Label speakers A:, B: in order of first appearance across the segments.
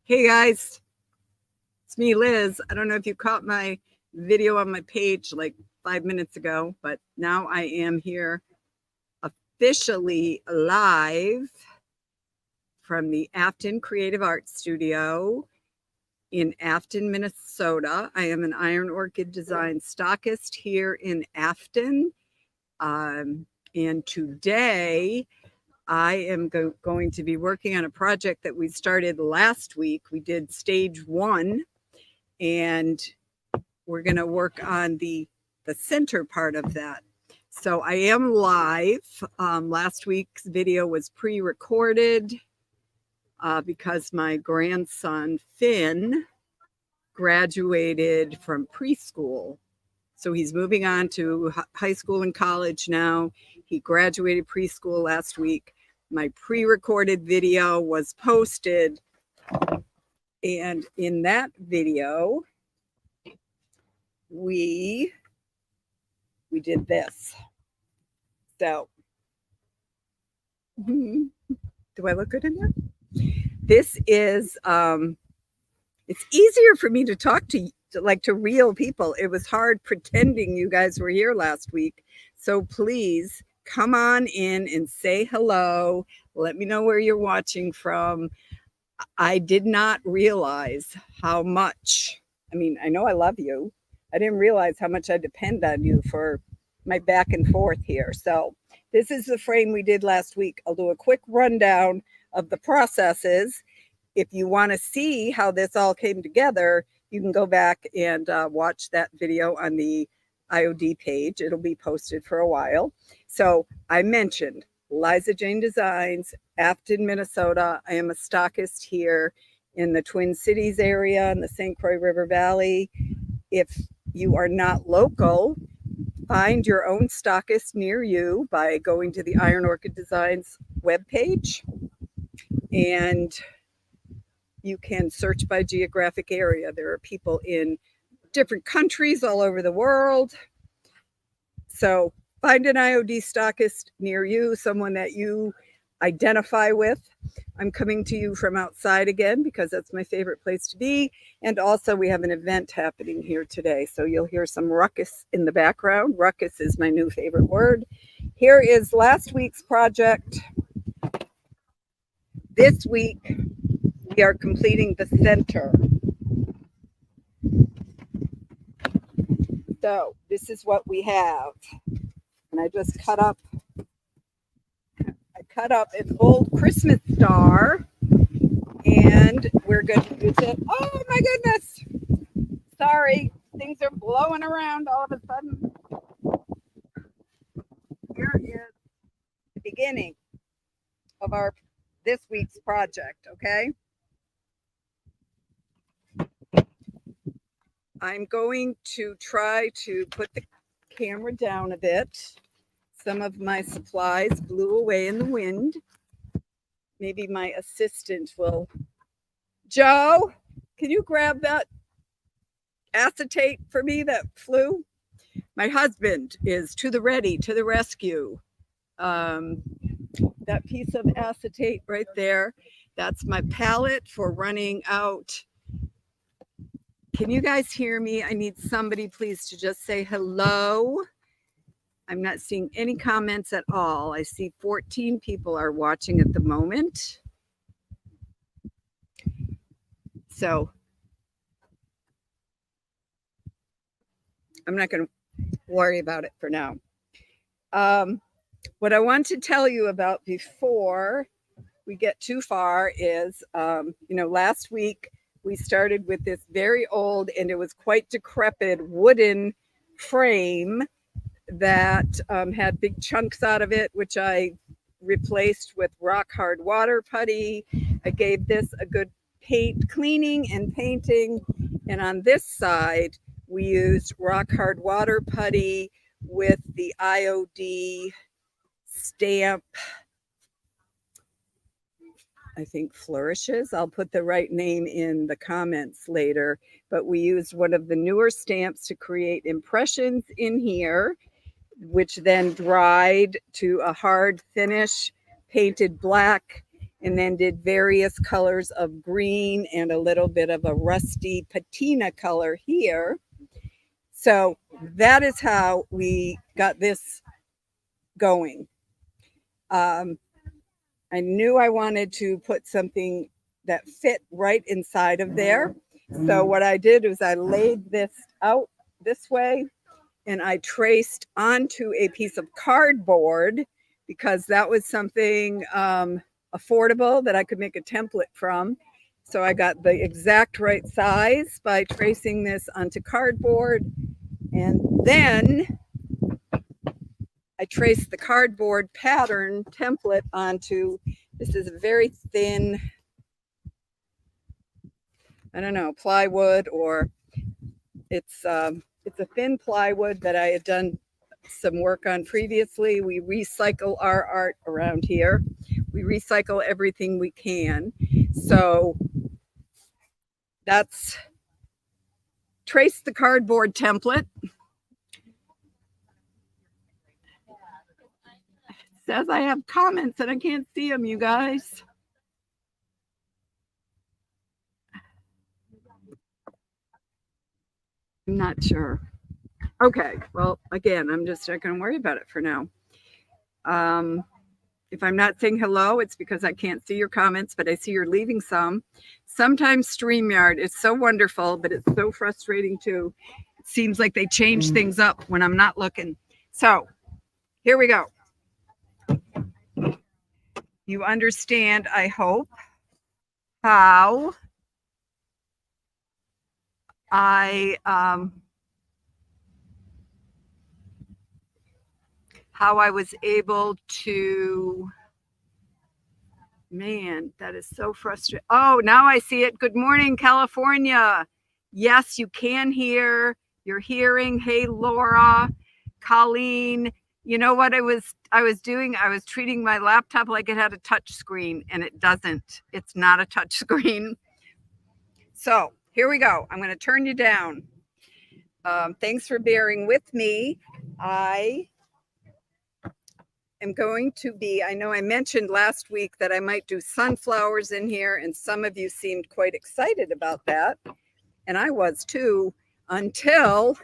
A: Hey guys, it's me, Liz. I don't know if you caught my video on my page like 5 minutes ago, but now I am here officially live from the Afton Creative Arts Studio in Afton, Minnesota. I am an Iron Orchid Design stockist here in Afton. And today I am going to be working on a project that we started last week. We did stage 1, and we're going to work on the center part of that. So I am live. Last week's video was pre-recorded because my grandson Finn graduated from preschool. So he's moving on to high school and college now. He graduated preschool last week. My pre-recorded video was posted, and in that video, we did this. So, do I look good in there? This is, it's easier for me to talk to real people. It was hard pretending you guys were here last week. So please come on in and say hello. Let me know where you're watching from. I did not realize how much, I know I love you. I didn't realize how much I depend on you for my back and forth here. So this is the frame we did last week. I'll do a quick rundown of the processes. If you want to see how this all came together, you can go back and watch that video on the IOD page. It'll be posted for a while. So I mentioned Liza Jane Designs, Afton, Minnesota. I am a stockist here in the Twin Cities area in the St. Croix River Valley. If you are not local, find your own stockist near you by going to the Iron Orchid Designs webpage, and you can search by geographic area. There are people in different countries all over the world. So find an IOD stockist near you, someone that you identify with. I'm coming to you from outside again because that's my favorite place to be. And also we have an event happening here today. So you'll hear some ruckus in the background. Ruckus is my new favorite word. Here is last week's project. This week, we are completing the center. So this is what we have. And I just cut up an old Christmas star, and we're going to use it. Oh my goodness. Sorry, things are blowing around all of a sudden. Here is the beginning of this week's project, okay? I'm going to try to put the camera down a bit. Some of my supplies blew away in the wind. Maybe my assistant will. Joe, can you grab that acetate for me that flew? My husband is to the rescue. That piece of acetate right there, that's my palette for running out. Can you guys hear me? I need somebody please to just say hello. I'm not seeing any comments at all. I see 14 people are watching at the moment. So I'm not going to worry about it for now. What I want to tell you about before we get too far is, last week we started with this very old, and it was quite decrepit wooden frame that had big chunks out of it, which I replaced with rock hard water putty. I gave this a good cleaning and painting. And on this side, we used rock hard water putty with the IOD stamp, I think Flourishes. I'll put the right name in the comments later, but we used one of the newer stamps to create impressions in here, which then dried to a hard finish, painted black, and then did various colors of green and a little bit of a rusty patina color here. So that is how we got this going. I knew I wanted to put something that fit right inside of there. So what I did was I laid this out this way and I traced onto a piece of cardboard because that was something affordable that I could make a template from. So I got the exact right size by tracing this onto cardboard. And then I traced the cardboard pattern template onto, this is a very thin, I don't know, plywood, or it's a thin plywood that I had done some work on previously. We recycle our art around here. We recycle everything we can. So that's trace the cardboard template. It says I have comments and I can't see them, you guys. I'm not sure. Okay, well, again, I'm just not going to worry about it for now. If I'm not saying hello, it's because I can't see your comments, but I see you're leaving some. Sometimes StreamYard is so wonderful, but it's so frustrating too. It seems like they change things up when I'm not looking. So here we go. You understand, I hope, how I was able to, man, that is so frustrating. Oh, now I see it. Good morning, California. Yes, you can hear. You're hearing. Hey, Laura, Colleen. You know what I was doing? I was treating my laptop like it had a touch screen, and it doesn't. It's not a touch screen. So here we go. I'm going to turn you down. Thanks for bearing with me. I am going to be, I know I mentioned last week that I might do sunflowers in here, and some of you seemed quite excited about that. And I was too, until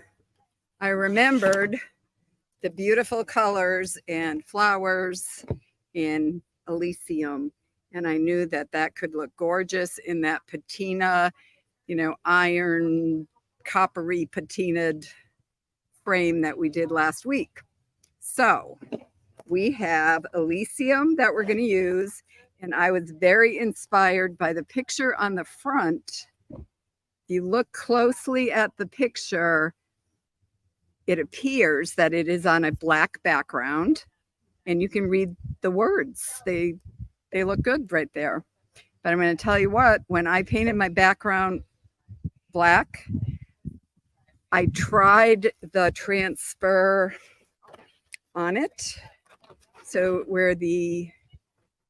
A: I remembered the beautiful colors and flowers in Elysium. And I knew that that could look gorgeous in that patina, you know, iron, coppery patinaed frame that we did last week. So we have Elysium that we're going to use. And I was very inspired by the picture on the front. If you look closely at the picture, it appears that it is on a black background and you can read the words. They look good right there. But I'm going to tell you what, when I painted my background black, I tried the transfer on it. So where the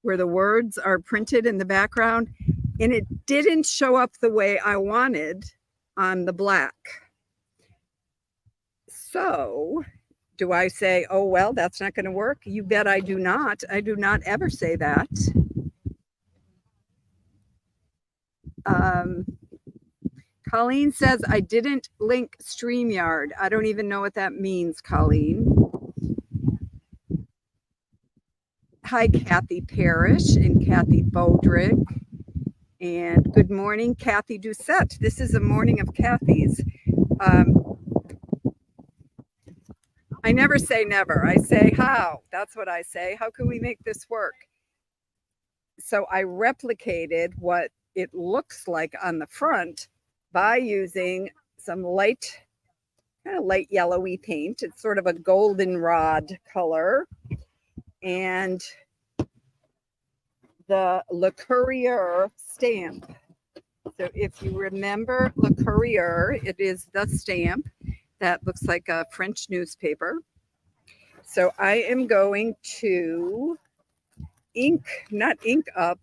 A: words are printed in the background, and it didn't show up the way I wanted on the black. So do I say, oh, well, that's not going to work? You bet I do not. I do not ever say that. Colleen says, I didn't link StreamYard. I don't even know what that means, Colleen. Hi, Kathy Parrish and Kathy Bodrick. And good morning, Kathy Doucette. This is a morning of Kathy's. I never say never. I say how. That's what I say. How can we make this work? So I replicated what it looks like on the front by using some light, kind of light yellowy paint. It's sort of a goldenrod color. And the LeCourier stamp. So if you remember LeCourier, it is the stamp that looks like a French newspaper. So I am going to not ink up,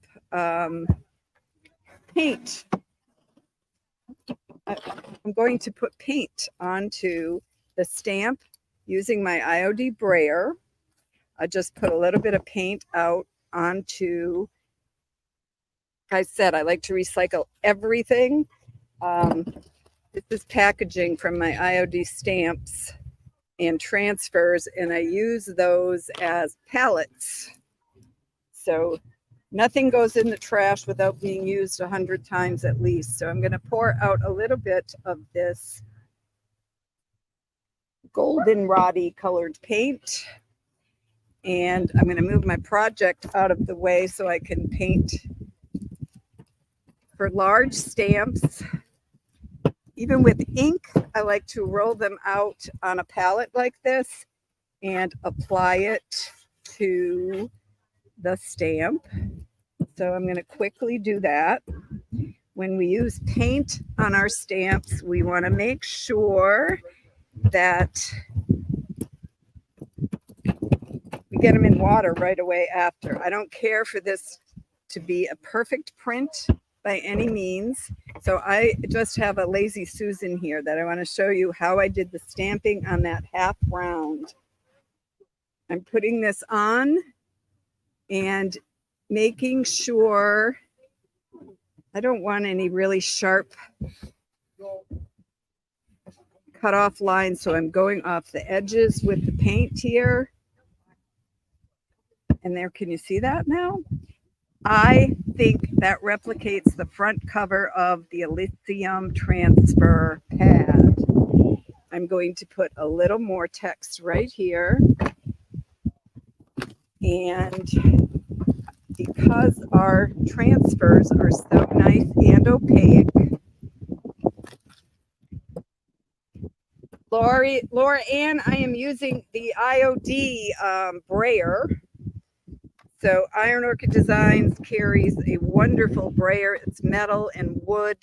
A: paint. I'm going to put paint onto the stamp using my IOD brayer. I just put a little bit of paint out onto I said, I like to recycle everything. This is packaging from my IOD stamps and transfers, and I use those as pallets. So nothing goes in the trash without being used 100 times at least. So I'm going to pour out a little bit of this goldenroddy colored paint. And I'm going to move my project out of the way so I can paint for large stamps. Even with ink, I like to roll them out on a palette like this and apply it to the stamp. So I'm going to quickly do that. When we use paint on our stamps, we want to make sure that we get them in water right away after. I don't care for this to be a perfect print by any means. So I just have a Lazy Susan here that I want to show you how I did the stamping on that half round. I'm putting this on and making sure I don't want any really sharp cut off lines. So I'm going off the edges with the paint here. And there, can you see that now? I think that replicates the front cover of the Elysium transfer pad. I'm going to put a little more text right here. And because our transfers are so nice and opaque, Laura Ann, I am using the IOD brayer. So Iron Orchid Designs carries a wonderful brayer. It's metal and wood,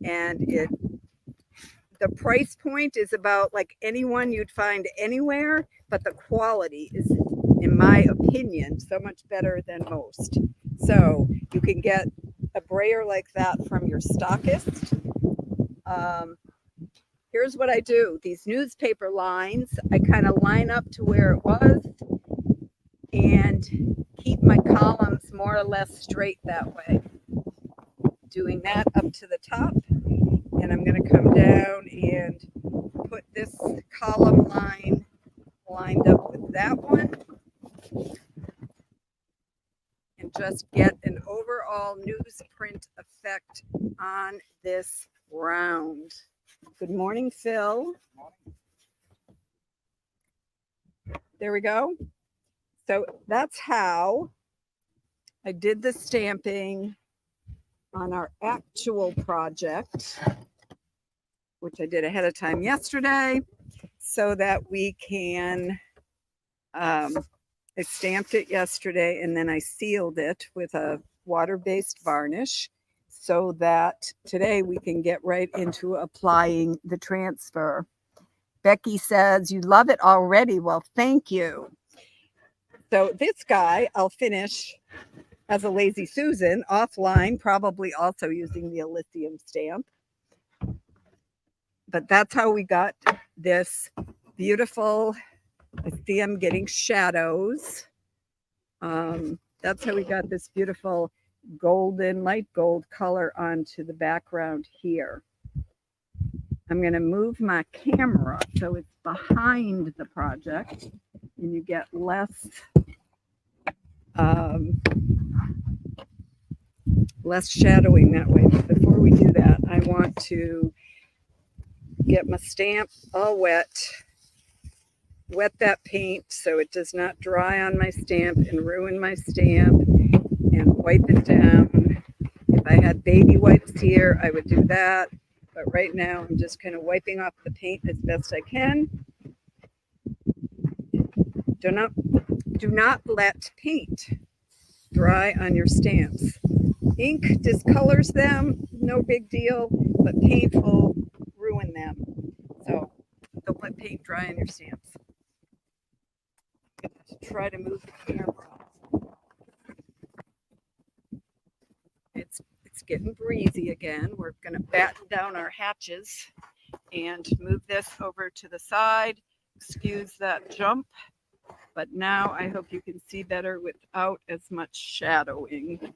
A: and the price point is about like anyone you'd find anywhere, but the quality is, in my opinion, so much better than most. So you can get a brayer like that from your stockist. Here's what I do. These newspaper lines, I kind of line up to where it was and keep my columns more or less straight that way. Doing that up to the top. And I'm going to come down and put this column line lined up with that one. And just get an overall newsprint effect on this round. Good morning, Phil. There we go. So that's how I did the stamping on our actual project, which I did ahead of time yesterday, so that we can, I stamped it yesterday and then I sealed it with a water-based varnish so that today we can get right into applying the transfer. Becky says, you love it already. Well, thank you. So this guy, I'll finish as a Lazy Susan offline, probably also using the Elysium stamp. But that's how we got this beautiful, I see I'm getting shadows. That's how we got this beautiful golden, light gold color onto the background here. I'm going to move my camera so it's behind the project and you get less less shadowing that way. But before we do that, I want to get my stamp all wet that paint so it does not dry on my stamp and ruin my stamp, and wipe it down. If I had baby wipes here, I would do that. But right now, I'm just kind of wiping off the paint as best I can. Do not let paint dry on your stamps. Ink discolors them, no big deal, but paint will ruin them. So don't let paint dry on your stamps. I'm going to try to move the camera. It's getting breezy again. We're going to batten down our hatches and move this over to the side. Excuse that jump. But now I hope you can see better without as much shadowing.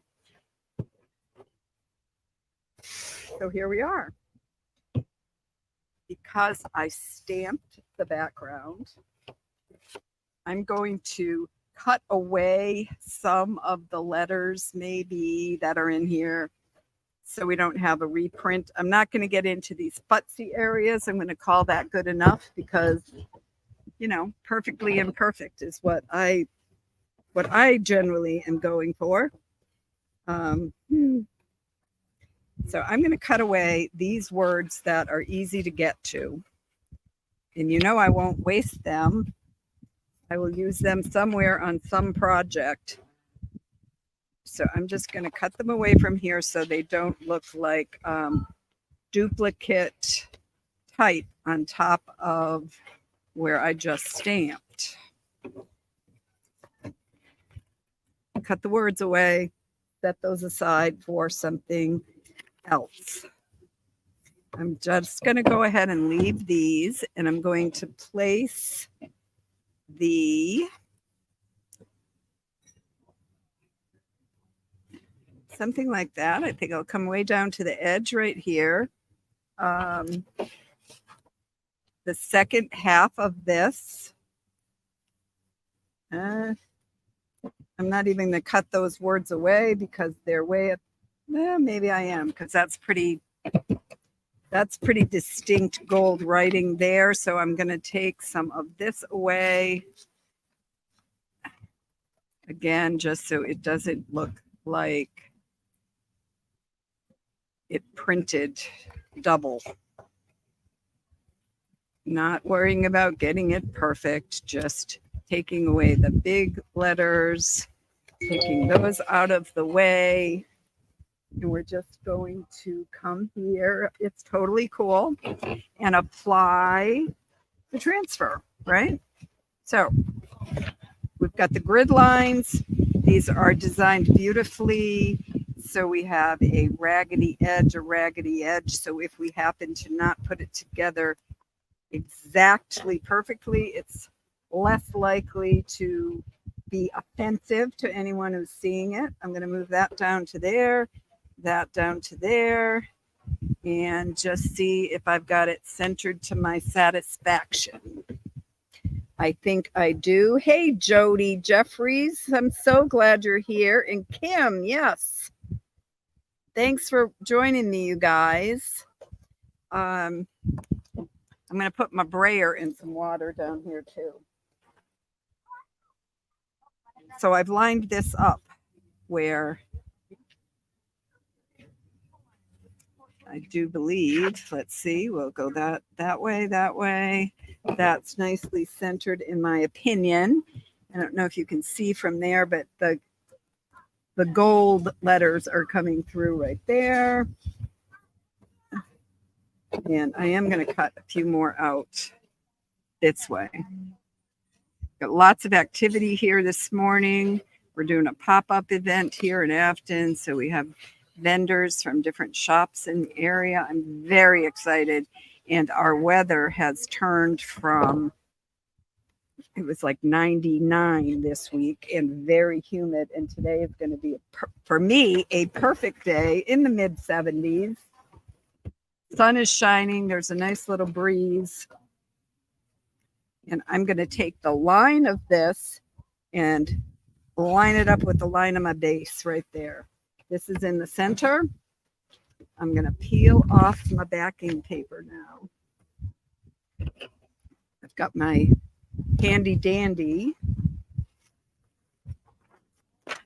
A: So here we are. Because I stamped the background, I'm going to cut away some of the letters maybe that are in here so we don't have a reprint. I'm not going to get into these futzy areas. I'm going to call that good enough because, you know, perfectly imperfect is what I generally am going for. So I'm going to cut away these words that are easy to get to. And you know I won't waste them. I will use them somewhere on some project. So I'm just going to cut them away from here so they don't look like duplicate type on top of where I just stamped. Cut the words away, set those aside for something else. I'm just going to go ahead and leave these, and I'm going to place the something like that. I think I'll come way down to the edge right here. The second half of this. I'm not even going to cut those words away because they're way up. Maybe I am, because that's pretty distinct gold writing there. So I'm going to take some of this away. Again, just so it doesn't look like it printed double. Not worrying about getting it perfect, just taking away the big letters, taking those out of the way. And we're just going to come here. It's totally cool. And apply the transfer, right? So we've got the grid lines. These are designed beautifully. So we have a raggedy edge. So if we happen to not put it together exactly perfectly, it's less likely to be offensive to anyone who's seeing it. I'm going to move that down to there, that down to there, and just see if I've got it centered to my satisfaction. I think I do. Hey, Jody Jeffries, I'm so glad you're here. And Kim, yes. Thanks for joining me, you guys. I'm going to put my brayer in some water down here too. So I've lined this up where I do believe, let's see, we'll go that way. That's nicely centered in my opinion. I don't know if you can see from there, but the gold letters are coming through right there. And I am going to cut a few more out this way. Got lots of activity here this morning. We're doing a pop-up event here in Afton. So we have vendors from different shops in the area. I'm very excited. And our weather has turned from, it was like 99 this week and very humid. And today is going to be, for me, a perfect day in the mid 70s. Sun is shining. There's a nice little breeze. And I'm going to take the line of this and line it up with the line of my base right there. This is in the center. I'm going to peel off my backing paper now. I've got my handy dandy. I'm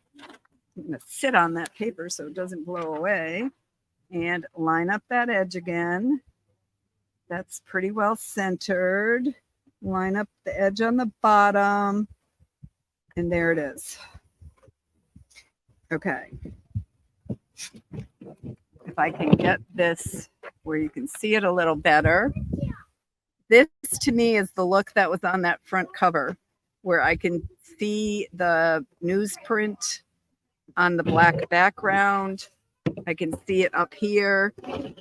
A: going to sit on that paper so it doesn't blow away. And line up that edge again. That's pretty well centered. Line up the edge on the bottom. And there it is. Okay. If I can get this where you can see it a little better. This to me is the look that was on that front cover, where I can see the newsprint on the black background. I can see it up here.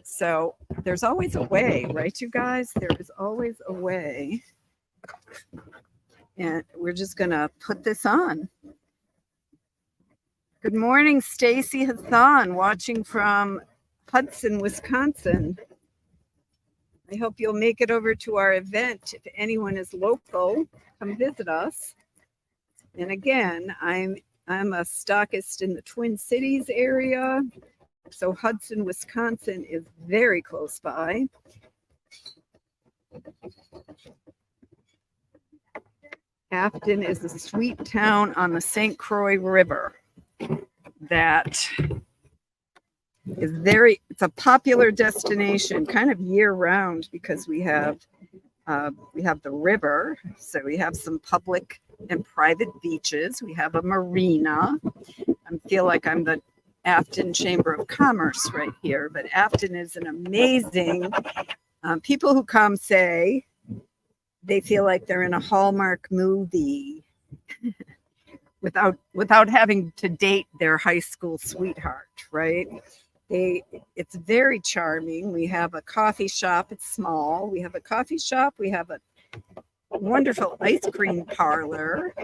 A: So there's always a way, right, you guys? There is always a way. And we're just going to put this on. Good morning, Stacy Hassan, watching from Hudson, Wisconsin. I hope you'll make it over to our event. If anyone is local, come visit us. And again, I'm a stockist in the Twin Cities area. So Hudson, Wisconsin is very close by. Afton is a sweet town on the St. Croix River that is it's a popular destination kind of year round because we have the river. So we have some public and private beaches. We have a marina. I feel like I'm the Afton Chamber of Commerce right here, but Afton is an amazing, people who come say they feel like they're in a Hallmark movie without having to date their high school sweetheart, right? It's very charming. We have a coffee shop. It's small. We have a coffee shop. We have a wonderful ice cream parlor.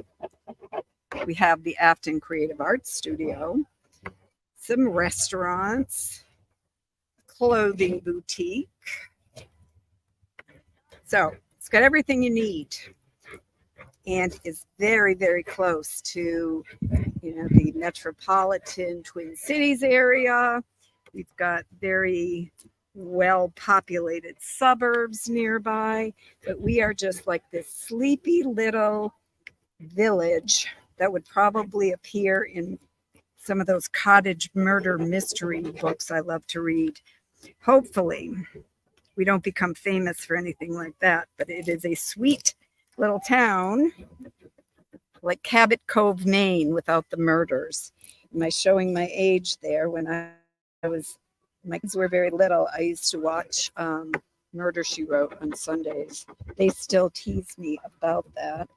A: We have the Afton Creative Arts Studio, some restaurants, clothing boutique. So it's got everything you need and is very, very close to, the metropolitan Twin Cities area. We've got very well-populated suburbs nearby, but we are just like this sleepy little village that would probably appear in some of those cottage murder mystery books I love to read. Hopefully, we don't become famous for anything like that, but it is a sweet little town like Cabot Cove, Maine, without the murders. Am I showing my age there? When my kids were very little, I used to watch Murder, She Wrote on Sundays. They still tease me about that.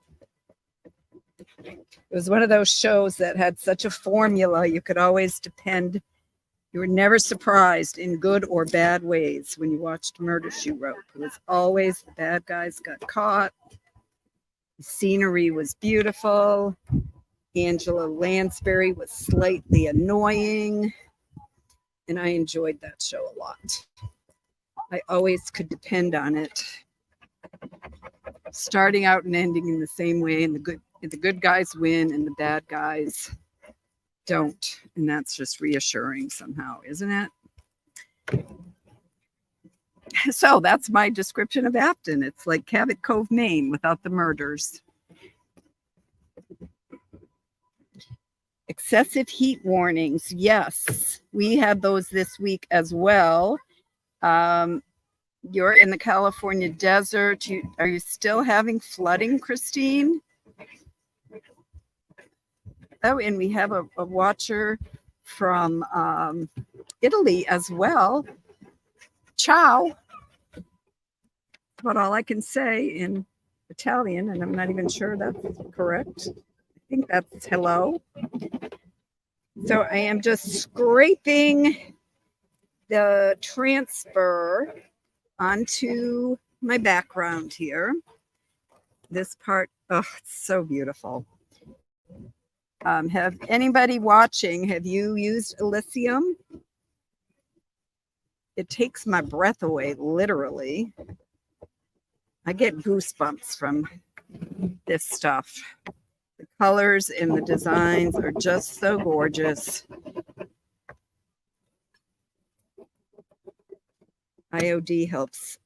A: It was one of those shows that had such a formula. You could always depend. You were never surprised in good or bad ways when you watched Murder, She Wrote. It was always the bad guys got caught. The scenery was beautiful. Angela Lansbury was slightly annoying. And I enjoyed that show a lot. I always could depend on it. Starting out and ending in the same way, and the good guys win and the bad guys don't. And that's just reassuring somehow, isn't it? So that's my description of Afton. It's like Cabot Cove, Maine, without the murders. Excessive heat warnings. Yes, we had those this week as well. You're in the California desert. Are you still having flooding, Christine? Oh, and we have a watcher from Italy as well. Ciao. About all I can say in Italian, and I'm not even sure that's correct. I think that's hello. So I am just scraping the transfer onto my background here. This part, oh, it's so beautiful. Have anybody watching, have you used Elysium? It takes my breath away, literally. I get goosebumps from this stuff. The colors and the designs are just so gorgeous. IOD helps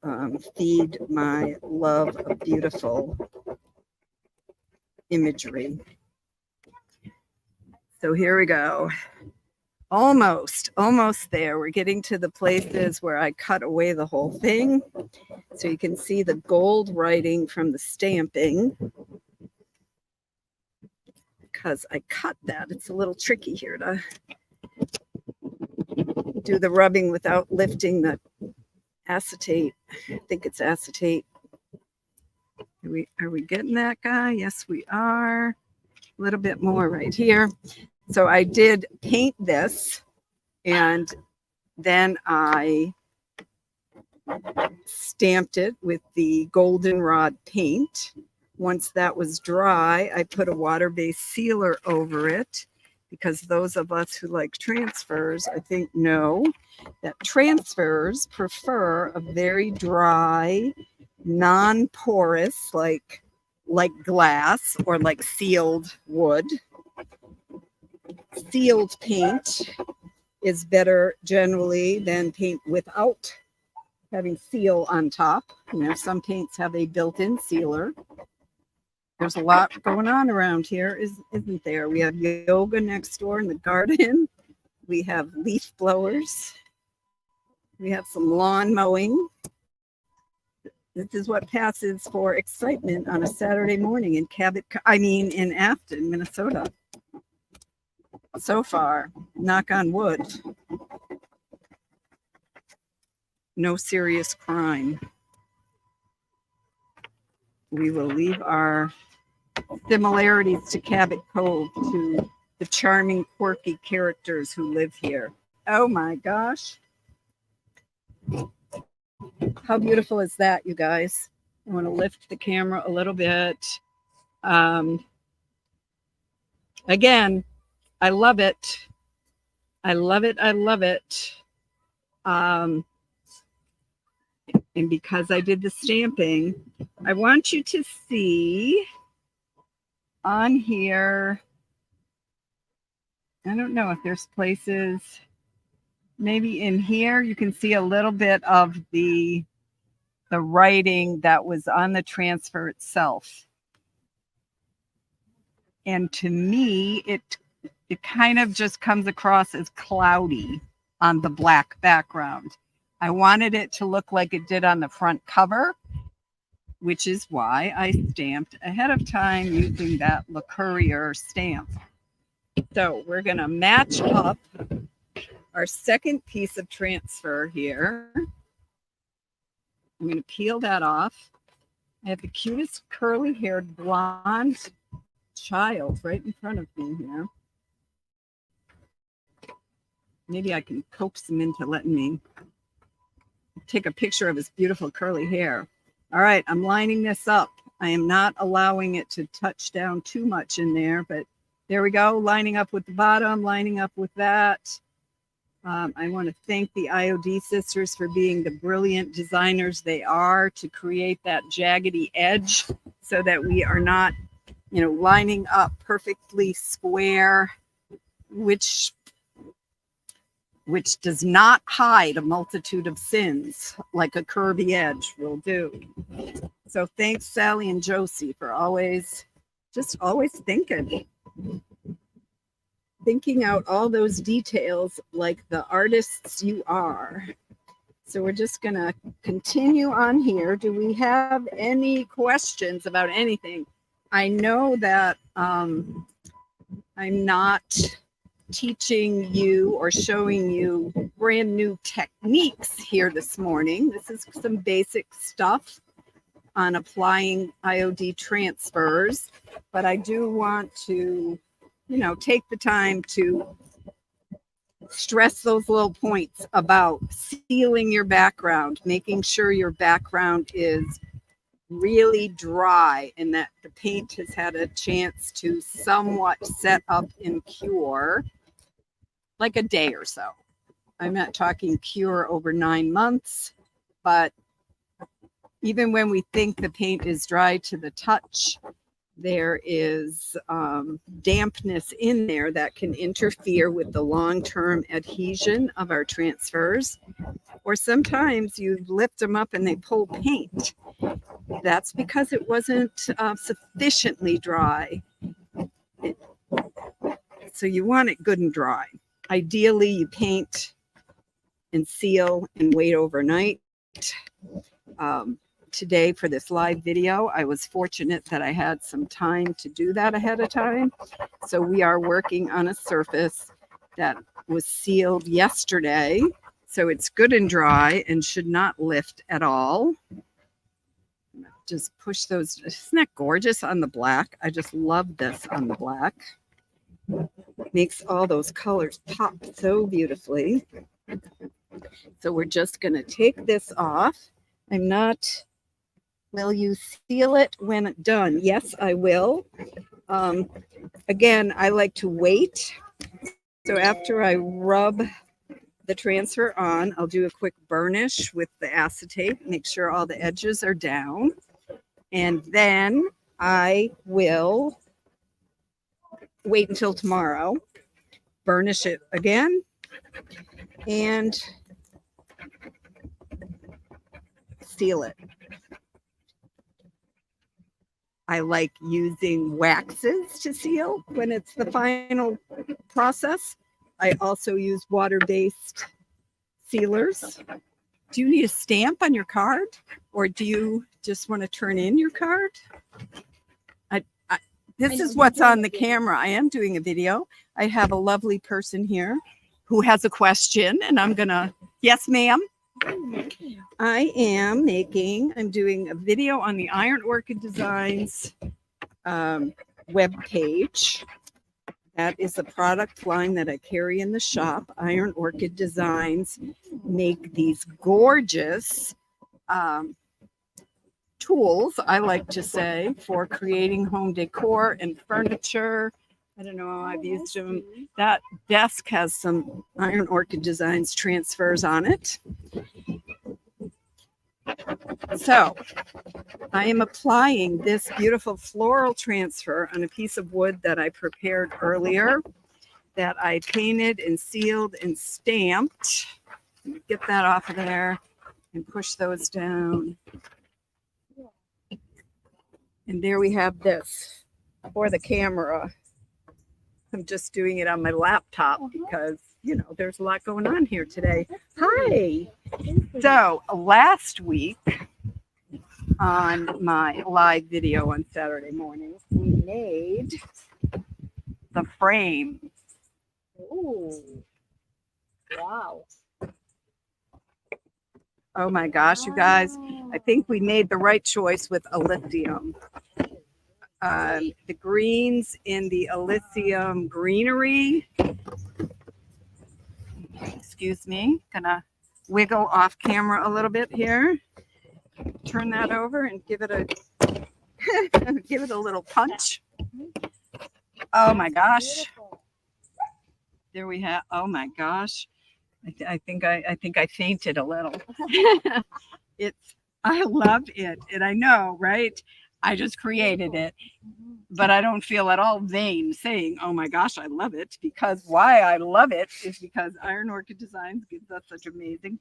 A: feed my love of beautiful imagery. So here we go. Almost there. We're getting to the places where I cut away the whole thing. So you can see the gold writing from the stamping. Because I cut that. It's a little tricky here to do the rubbing without lifting the acetate. I think it's acetate. Are we getting that, guy? Yes, we are. A little bit more right here. So I did paint this, and then I stamped it with the goldenrod paint. Once that was dry, I put a water-based sealer over it, because those of us who like transfers, I think, know that transfers prefer a very dry, non-porous, like glass or like sealed wood. Sealed paint is better generally than paint without having seal on top. You know, some paints have a built-in sealer. There's a lot going on around here, isn't there? We have yoga next door in the garden. We have leaf blowers. We have some lawn mowing. This is what passes for excitement on a Saturday morning in Afton, Minnesota. So far, knock on wood, no serious crime. We will leave our similarities to Cabot Cove to the charming, quirky characters who live here. Oh my gosh. How beautiful is that, you guys? I want to lift the camera a little bit. Again, I love it. I love it. I love it. And because I did the stamping, I want you to see on here, I don't know if there's places, maybe in here, you can see a little bit of the writing that was on the transfer itself. And to me, it kind of just comes across as cloudy on the black background. I wanted it to look like it did on the front cover, which is why I stamped ahead of time using that LeCourier stamp. So we're going to match up our second piece of transfer here. I'm going to peel that off. I have the cutest curly-haired blonde child right in front of me here. Maybe I can coax him into letting me take a picture of his beautiful curly hair. All right, I'm lining this up. I am not allowing it to touch down too much in there, but there we go, lining up with the bottom, lining up with that. I want to thank the IOD sisters for being the brilliant designers they are to create that jaggedy edge so that we are not, you know, lining up perfectly square, which does not hide a multitude of sins like a curvy edge will do. So thanks, Sally and Josie, for always thinking out all those details like the artists you are. So we're just gonna continue on here. Do we have any questions about anything? I know that I'm not teaching you or showing you brand new techniques here this morning. This is some basic stuff on applying IOD transfers, but I do want to, you know, take the time to stress those little points about sealing your background, making sure your background is really dry and that the paint has had a chance to somewhat set up and cure like a day or so. I'm not talking cure over 9 months, but even when we think the paint is dry to the touch, there is dampness in there that can interfere with the long-term adhesion of our transfers. Or sometimes you lift them up and they pull paint. That's because it wasn't sufficiently dry. So you want it good and dry. Ideally, you paint and seal and wait overnight. Today for this live video, I was fortunate that I had some time to do that ahead of time. So we are working on a surface that was sealed yesterday. So it's good and dry and should not lift at all. Just push those. Isn't that gorgeous on the black? I just love this on the black. Makes all those colors pop so beautifully. So we're just going to take this off. I'm not... Will you seal it when done? Yes, I will. Again, I like to wait So after I rub the transfer on, I'll do a quick burnish with the acetate, make sure all the edges are down. And then I will wait until tomorrow, burnish it again, and seal it. I like using waxes to seal when it's the final process. I also use water-based sealers. Do you need a stamp on your card, or do you just want to turn in your card? This is what's on the camera. I am doing a video. I have a lovely person here who has a question, and I'm gonna, yes, ma'am. I'm doing a video on the Iron Orchid Designs web page. That is the product line that I carry in the shop. Iron Orchid Designs make these gorgeous tools, I like to say, for creating home decor and furniture. I don't know, I've used them. That desk has some Iron Orchid Designs transfers on it. So I am applying this beautiful floral transfer on a piece of wood that I prepared earlier, that I painted and sealed and stamped. Get that off of there and push those down. And there we have this for the camera. I'm just doing it on my laptop because, you know, there's a lot going on here today. Hi. So last week on my live video on Saturday morning, we made the frame.
B: Oh, wow.
A: Oh my gosh, you guys, I think we made the right choice with Elysium. The greens in the Elysium greenery. Excuse me, gonna wiggle off camera a little bit here. Turn that over and give it a give it a little punch. Oh my gosh. There we have, oh my gosh. I think I fainted a little. I love it, and I know, right? I just created it, but I don't feel at all vain saying, "Oh my gosh, I love it," because why I love it is because Iron Orchid Designs gives us such amazing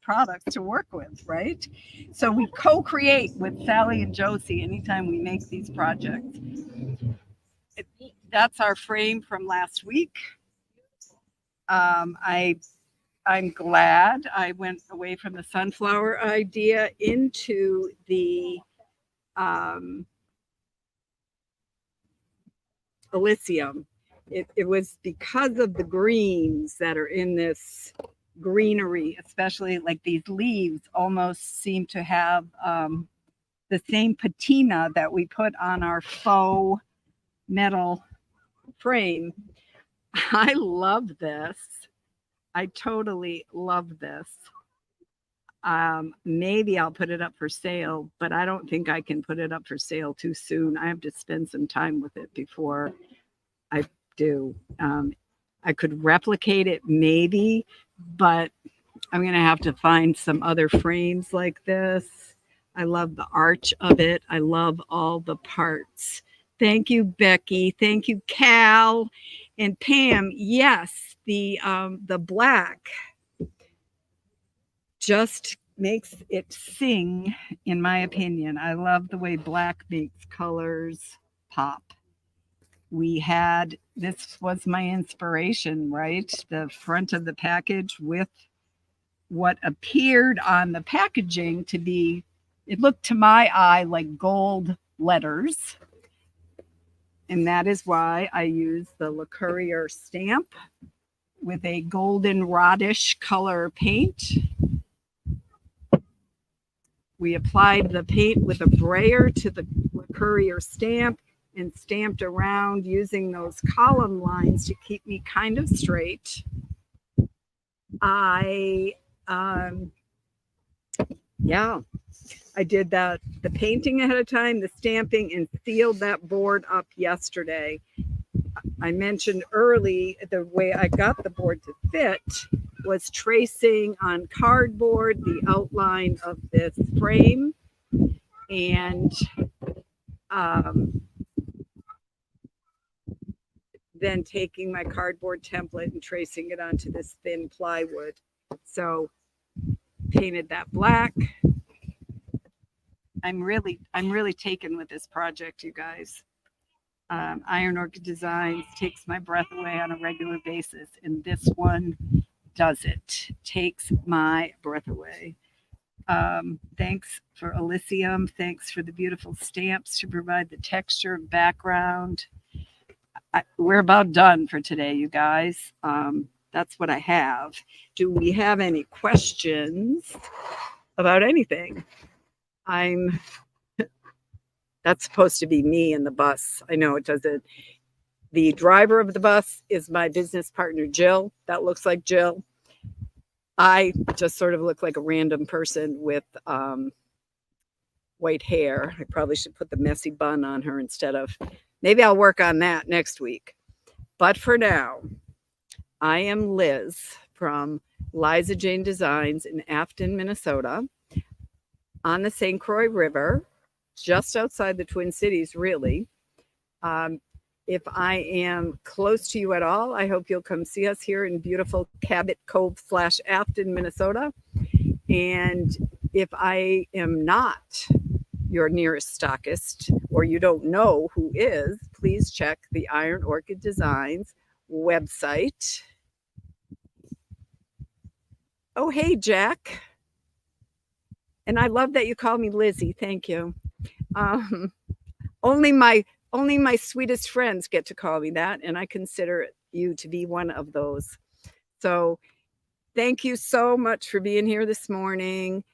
A: products to work with, right? So we co-create with Sally and Josie anytime we make these projects. That's our frame from last week. I'm glad I went away from the sunflower idea into the Elysium. It was because of the greens that are in this greenery, especially like these leaves almost seem to have the same patina that we put on our faux metal frame. I love this. I totally love this. Maybe I'll put it up for sale, but I don't think I can put it up for sale too soon. I have to spend some time with it before I do. I could replicate it maybe, but I'm going to have to find some other frames like this. I love the arch of it. I love all the parts. Thank you, Becky. Thank you, Cal. And Pam, yes, the black just makes it sing, in my opinion. I love the way black makes colors pop. This was my inspiration, right? The front of the package with what appeared on the packaging to be, it looked to my eye like gold letters. And that is why I use the LeCourier stamp with a goldenrodish color paint. We applied the paint with a brayer to the LeCourier stamp and stamped around using those column lines to keep me kind of straight. I did the painting ahead of time, the stamping, and sealed that board up yesterday. I mentioned early the way I got the board to fit was tracing on cardboard the outline of this frame and then taking my cardboard template and tracing it onto this thin plywood. So painted that black. I'm really taken with this project, you guys. Iron Orchid Designs takes my breath away on a regular basis, and this one does it. Takes my breath away. Thanks for Elysium. Thanks for the beautiful stamps to provide the texture and background. We're about done for today, you guys. That's what I have. Do we have any questions about anything? That's supposed to be me in the bus. I know it doesn't. The driver of the bus is my business partner, Jill. That looks like Jill. I just sort of look like a random person with white hair. I probably should put the messy bun on her instead of, maybe I'll work on that next week. But for now, I am Liz from Liza Jane Designs in Afton, Minnesota, on the St. Croix River, just outside the Twin Cities, really. If I am close to you at all, I hope you'll come see us here in beautiful Cabot Cove / Afton, Minnesota. And if I am not your nearest stockist, or you don't know who is, please check the Iron Orchid Designs website. Oh, hey, Jack. And I love that you call me Lizzie. Thank you. Only my sweetest friends get to call me that, and I consider you to be one of those. So thank you so much for being here this morning.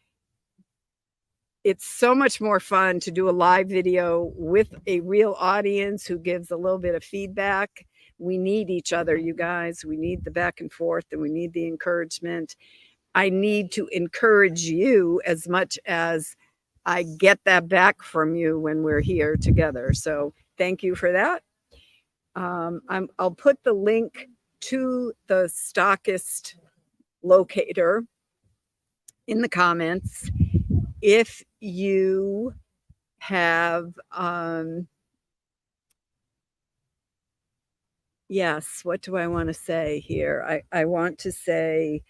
A: It's so much more fun to do a live video with a real audience who gives a little bit of feedback. We need each other, you guys. We need the back and forth, and we need the encouragement. I need to encourage you as much as I get that back from you when we're here together. So thank you for that. I'll put the link to the stockist locator in the comments. If you have, yes, what do I want to say here? I want to say,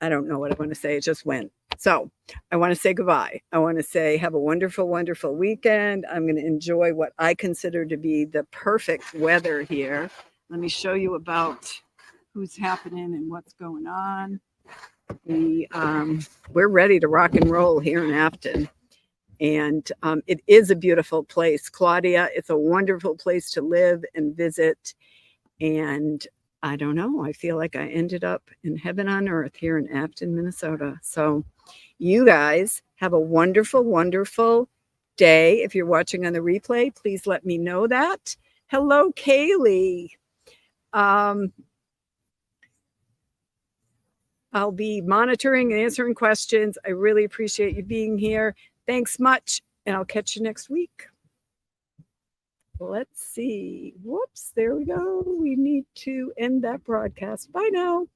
A: I don't know what I want to say. It just went. So I want to say goodbye. I want to say have a wonderful, wonderful weekend. I'm going to enjoy what I consider to be the perfect weather here. Let me show you about who's happening and what's going on. We're ready to rock and roll here in Afton. And it is a beautiful place. Claudia, it's a wonderful place to live and visit. And I don't know. I feel like I ended up in heaven on earth here in Afton, Minnesota. So you guys have a wonderful, wonderful day. If you're watching on the replay, please let me know that. Hello, Kaylee. I'll be monitoring and answering questions. I really appreciate you being here. Thanks much, and I'll catch you next week. Let's see. Whoops, there we go. We need to end that broadcast. Bye now.